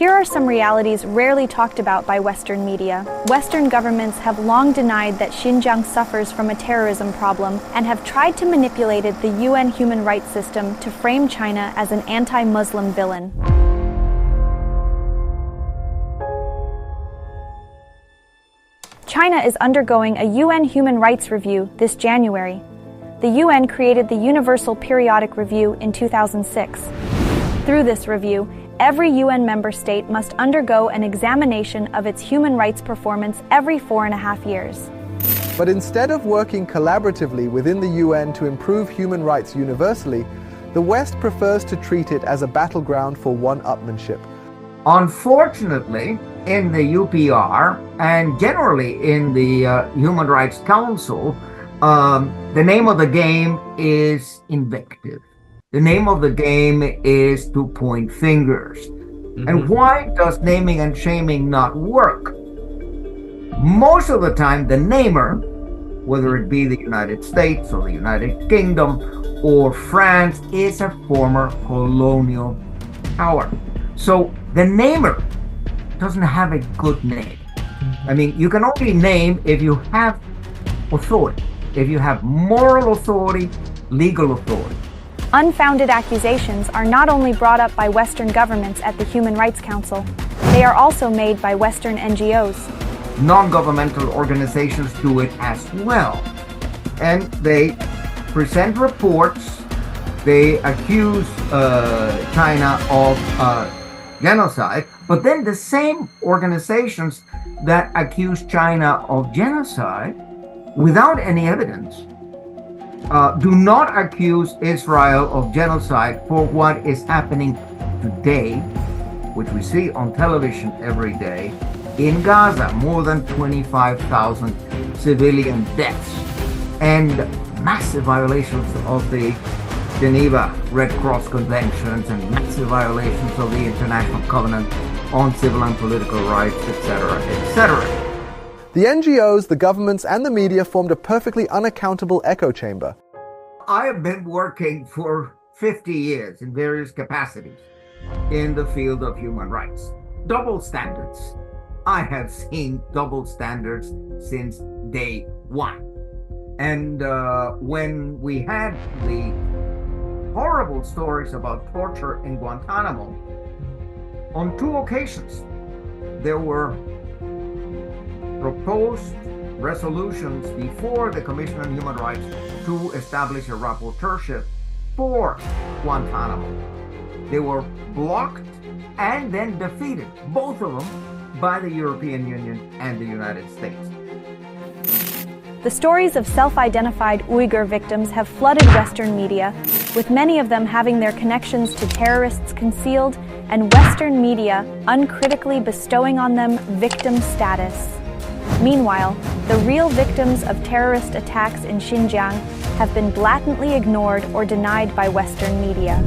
Here are some realities rarely talked about by Western media. Western governments have long denied that Xinjiang suffers from a terrorism problem and have tried to manipulate the UN human rights system to frame China as an anti-Muslim villain. China is undergoing a UN human rights review this January. The UN created the Universal Periodic Review in 2006. Through this review, every UN member state must undergo an examination of its human rights performance every 4.5 years. But instead of working collaboratively within the UN to improve human rights universally, the West prefers to treat it as a battleground for one-upmanship. Unfortunately, in the UPR and generally in the Human Rights Council, the name of the game is invective. The name of the game is to point fingers. And why does naming and shaming not work? Most of the time, the namer, whether it be the United States or the United Kingdom or France, is a former colonial power. So the namer doesn't have a good name. I mean, you can only name if you have authority, if you have moral authority, legal authority. Unfounded accusations are not only brought up by Western governments at the Human Rights Council, they are also made by Western NGOs. Non-governmental organizations do it as well. And they present reports, they accuse China of genocide, but then the same organizations that accuse China of genocide without any evidence do not accuse Israel of genocide for what is happening today, which we see on television every day, in Gaza. More than 25,000 civilian deaths and massive violations of the Geneva Red Cross Conventions and massive violations of the International Covenant on Civil and Political Rights, etc., etc. The NGOs, the governments, and the media formed a perfectly unaccountable echo chamber. I have been working for 50 years in various capacities in the field of human rights. Double standards. I have seen double standards since day one. And when we had the horrible stories about torture in Guantanamo, on 2 occasions, there were proposed resolutions before the Commission on Human Rights to establish a rapporteurship for Guantanamo. They were blocked and then defeated, both of them, by the European Union and the United States. The stories of self-identified Uyghur victims have flooded Western media, with many of them having their connections to terrorists concealed and Western media uncritically bestowing on them victim status. Meanwhile, the real victims of terrorist attacks in Xinjiang have been blatantly ignored or denied by Western media.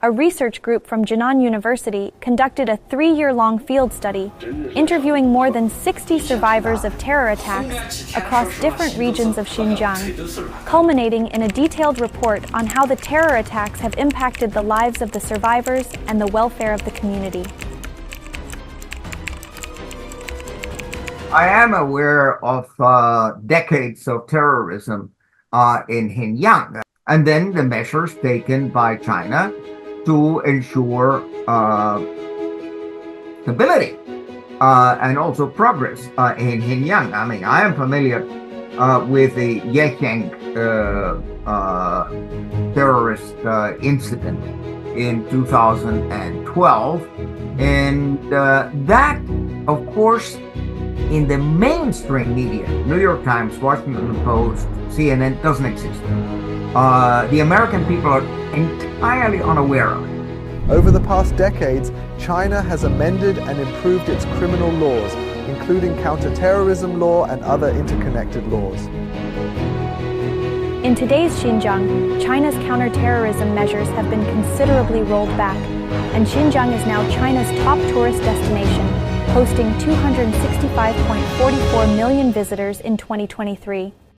A research group from Jinan University conducted a 3-year-long field study, interviewing more than 60 survivors of terror attacks across different regions of Xinjiang, culminating in a detailed report on how the terror attacks have impacted the lives of the survivors and the welfare of the community. I am aware of decades of terrorism in Xinjiang, and then the measures taken by China to ensure stability and also progress in Xinjiang. I mean, I am familiar with the Yecheng terrorist incident in 2012, and that, of course, in the mainstream media, New York Times, Washington Post, CNN, doesn't exist. The American people are entirely unaware of it. Over the past decades, China has amended and improved its criminal laws, including counter-terrorism law and other interconnected laws. In today's Xinjiang, China's counter-terrorism measures have been considerably rolled back, and Xinjiang is now China's top tourist destination, hosting 265.44 million visitors in 2023.